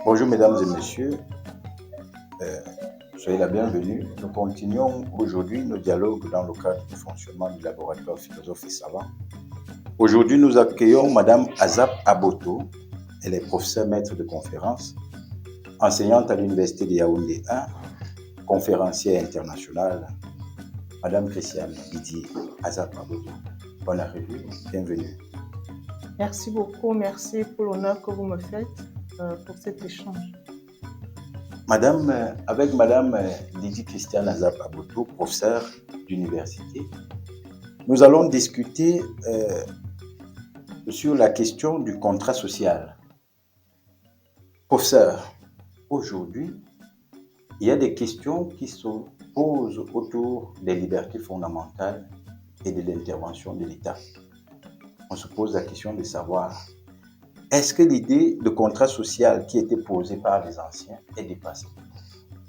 Bonjour mesdames et messieurs, Euh, soyez la bienvenue. Nous continuons aujourd'hui nos dialogues dans le cadre du fonctionnement du laboratoire philosophe et savant. Aujourd'hui, nous accueillons Madame Azap Aboto. Elle est professeure maître de conférences, enseignante à l'Université de Yaoundé 1, conférencière internationale. Madame Christiane Didier Azap Aboto, bonne arrivée, bienvenue. Merci beaucoup, merci pour l'honneur que vous me faites pour cet échange. Avec Madame Didier Christiane Azap Aboto, professeure d'université, nous allons discuter sur la question du contrat social. Professeur, aujourd'hui, il y a des questions qui se posent autour des libertés fondamentales et de l'intervention de l'État. On se pose la question de savoir, est-ce que l'idée de contrat social qui était posée par les anciens est dépassée?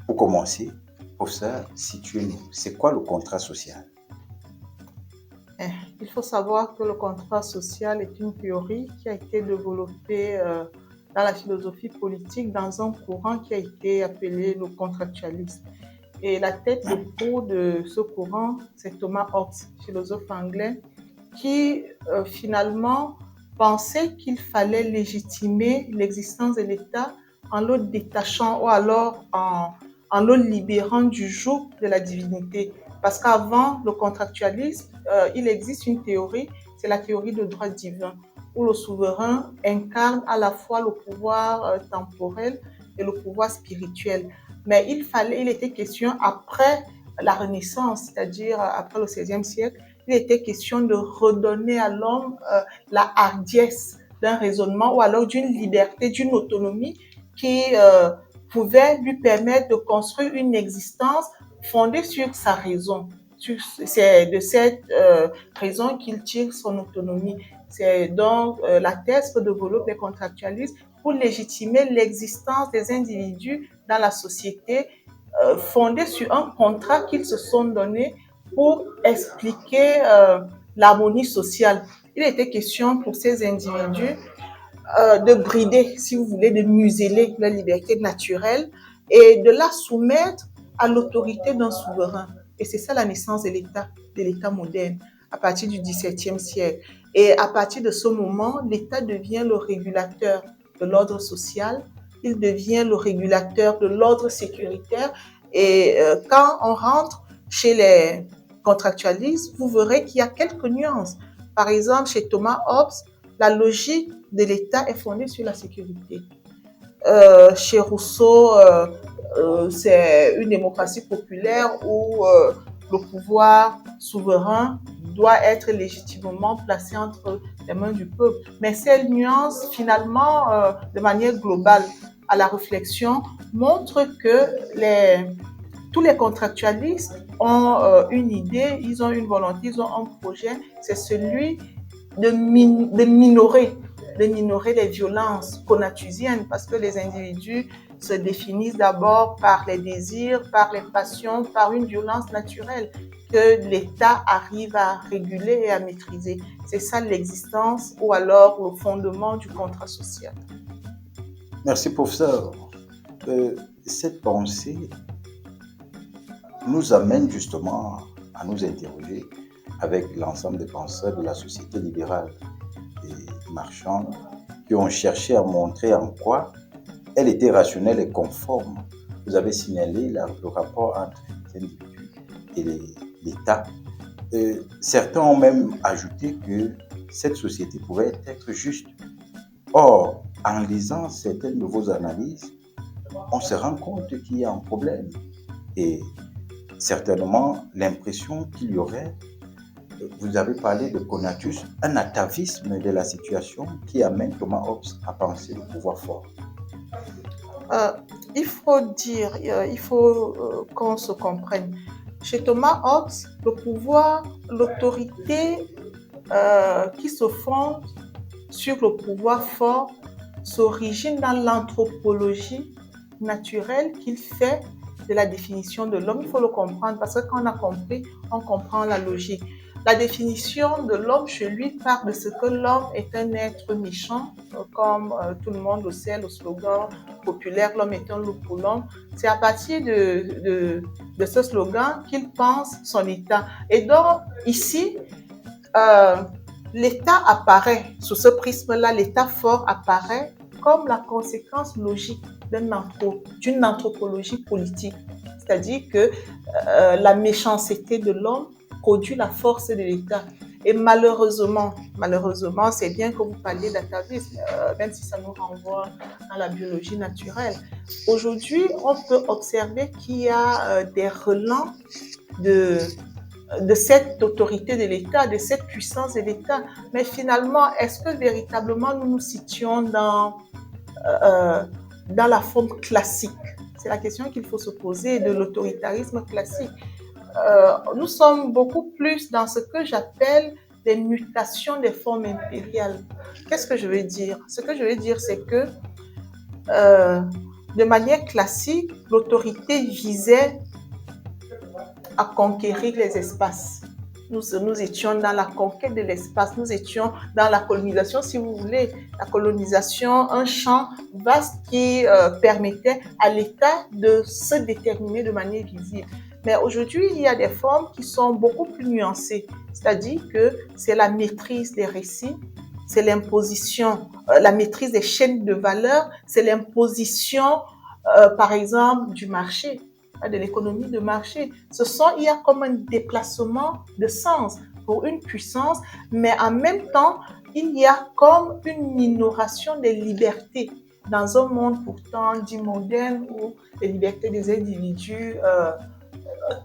Pour commencer, professeur, situez-nous, c'est quoi le contrat social? Il faut savoir que le contrat social est une théorie qui a été développée dans la philosophie politique dans un courant qui a été appelé le contractualisme. Et la tête de proue de ce courant, c'est Thomas Hobbes, philosophe anglais, qui finalement pensait qu'il fallait légitimer l'existence de l'État en le détachant ou alors en le libérant du joug de la divinité. Parce qu'avant le contractualisme, il existe une théorie, c'est la théorie de droit divin, où le souverain incarne à la fois le pouvoir temporel et le pouvoir spirituel. Mais il était question après la Renaissance, c'est-à-dire après le XVIe siècle, il était question de redonner à l'homme la hardiesse d'un raisonnement ou alors d'une liberté, d'une autonomie qui pouvait lui permettre de construire une existence fondée sur sa raison. C'est de cette raison qu'il tire son autonomie. C'est donc la thèse que développent les contractualistes pour légitimer l'existence des individus dans la société fondée sur un contrat qu'ils se sont donné pour expliquer l'harmonie sociale. Il était question pour ces individus de brider, si vous voulez, de museler leur liberté naturelle et de la soumettre à l'autorité d'un souverain. Et c'est ça la naissance de l'État moderne, à partir du XVIIe siècle. Et à partir de ce moment, l'État devient le régulateur de l'ordre social, il devient le régulateur de l'ordre sécuritaire. Et quand on rentre chez les contractualistes, vous verrez qu'il y a quelques nuances. Par exemple, chez Thomas Hobbes, la logique de l'État est fondée sur la sécurité. Chez Rousseau, c'est une démocratie populaire où le pouvoir souverain doit être légitimement placé entre les mains du peuple. Mais ces nuances, finalement, de manière globale, à la réflexion, montrent que tous les contractualistes ont une idée, ils ont une volonté, ils ont un projet, c'est celui de minorer les violences conatusiennes parce que les individus se définissent d'abord par les désirs, par les passions, par une violence naturelle que l'État arrive à réguler et à maîtriser. C'est ça l'existence ou alors le fondement du contrat social. Merci professeur. Cette pensée nous amène justement à nous interroger avec l'ensemble des penseurs de la société libérale et marchande qui ont cherché à montrer en quoi elle était rationnelle et conforme. Vous avez signalé le rapport entre les individus et l'État. Certains ont même ajouté que cette société pouvait être juste. Or, en lisant certaines de vos analyses, on se rend compte qu'il y a un problème et certainement l'impression qu'il y aurait, vous avez parlé de conatus, un atavisme de la situation qui amène Thomas Hobbes à penser le pouvoir fort. Il faut qu'on se comprenne. Chez Thomas Hobbes, le pouvoir, l'autorité qui se fonde sur le pouvoir fort s'origine dans l'anthropologie naturelle qu'il fait de la définition de l'homme. Il faut le comprendre parce que quand on a compris, on comprend la logique. la définition de l'homme chez lui part de ce que l'homme est un être méchant, comme tout le monde le sait, le slogan populaire, l'homme est un loup pour l'homme. C'est à partir de ce slogan qu'il pense son état. Et donc, ici, l'état apparaît, sous ce prisme-là, l'état fort apparaît comme la conséquence logique d'une anthropologie politique. C'est-à-dire que la méchanceté de l'homme produit la force de l'État. Et malheureusement, c'est bien que vous parliez d'atavisme, même si ça nous renvoie à la biologie naturelle. Aujourd'hui, on peut observer qu'il y a des relents de cette autorité de l'État, de cette puissance de l'État. Mais finalement, est-ce que véritablement nous nous situons dans la forme classique? C'est la question qu'il faut se poser de l'autoritarisme classique. Nous sommes beaucoup plus dans ce que j'appelle des mutations des formes impériales. Qu'est-ce que je veux dire? Ce que je veux dire, c'est que de manière classique, l'autorité visait à conquérir les espaces. Nous étions dans la conquête de l'espace, nous étions dans la colonisation, si vous voulez, la colonisation, un champ vaste qui permettait à l'État de se déterminer de manière visible. Mais aujourd'hui, il y a des formes qui sont beaucoup plus nuancées, c'est-à-dire que c'est la maîtrise des récits, c'est l'imposition, la maîtrise des chaînes de valeur, c'est l'imposition, par exemple, du marché, de l'économie de marché. Il y a comme un déplacement de sens pour une puissance, mais en même temps, il y a comme une minoration des libertés dans un monde pourtant dit moderne où les libertés des individus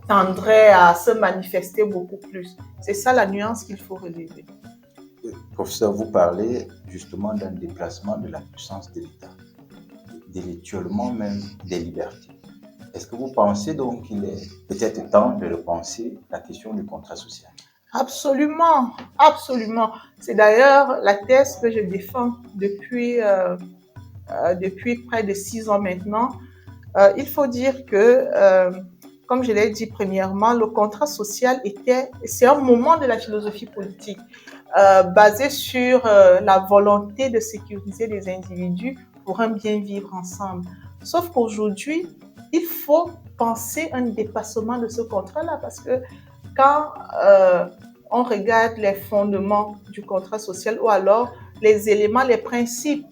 tendraient à se manifester beaucoup plus. C'est ça la nuance qu'il faut relever. Professeur, vous parlez justement d'un déplacement de la puissance de l'État, d'éventuellement même des libertés. Est-ce que vous pensez donc qu'il est peut-être temps de repenser la question du contrat social? Absolument, absolument. C'est d'ailleurs la thèse que je défends depuis près de 6 ans maintenant. Il faut dire que, comme je l'ai dit premièrement, le contrat social c'est un moment de la philosophie politique basé sur la volonté de sécuriser les individus pour un bien vivre ensemble. Sauf qu'aujourd'hui, il faut penser un dépassement de ce contrat-là parce que quand on regarde les fondements du contrat social ou alors les éléments, les principes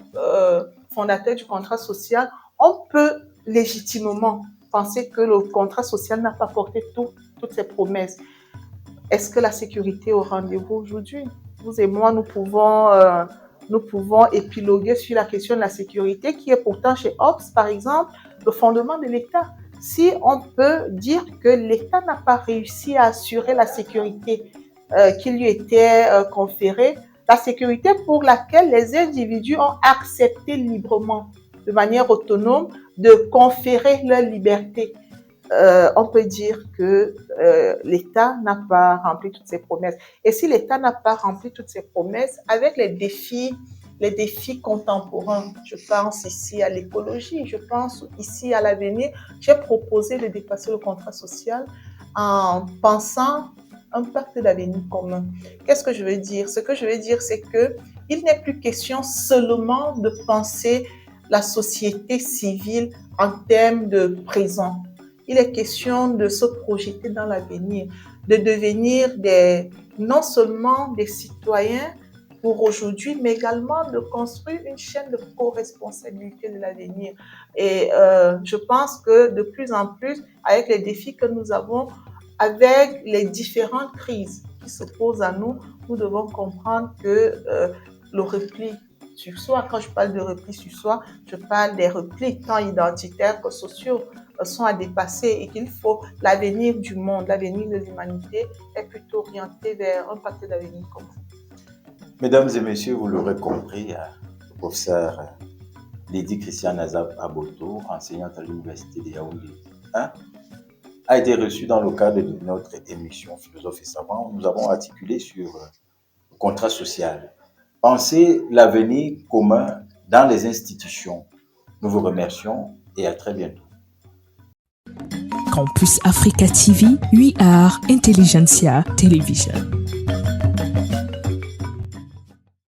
fondateurs du contrat social, on peut légitimement penser que le contrat social n'a pas porté toutes ses promesses. Est-ce que la sécurité est au rendez-vous aujourd'hui? Vous et moi, nous pouvons épiloguer sur la question de la sécurité qui est pourtant chez Hobbes, par exemple, le fondement de l'État. Si on peut dire que l'État n'a pas réussi à assurer la sécurité qui lui était conférée, la sécurité pour laquelle les individus ont accepté librement, de manière autonome, de conférer leur liberté, on peut dire que l'État n'a pas rempli toutes ses promesses. Et si l'État n'a pas rempli toutes ses promesses, avec les défis contemporains, je pense ici à l'écologie, je pense ici à l'avenir, j'ai proposé de dépasser le contrat social en pensant un pacte d'avenir commun. Qu'est-ce que je veux dire? Ce que je veux dire, c'est qu'il n'est plus question seulement de penser la société civile en termes de présent. Il est question de se projeter dans l'avenir, de devenir non seulement des citoyens pour aujourd'hui, mais également de construire une chaîne de co-responsabilité de l'avenir. Et je pense que de plus en plus, avec les défis que nous avons, avec les différentes crises qui se posent à nous, nous devons comprendre que le repli sur soi, quand je parle de repli sur soi, je parle des replis tant identitaires que sociaux sont à dépasser et qu'il faut l'avenir du monde, l'avenir de l'humanité est plutôt orienté vers un pacte d'avenir commun. Mesdames et messieurs, vous l'aurez compris, le professeur Lady Christiane Azab Aboto, enseignante à l'Université de Yaoundé, a été reçue dans le cadre de notre émission Philosophe et Savant. Nous avons articulé sur le contrat social. Pensez l'avenir commun dans les institutions. Nous vous remercions et à très bientôt. Campus Africa TV, 8 Art Intelligentsia Television.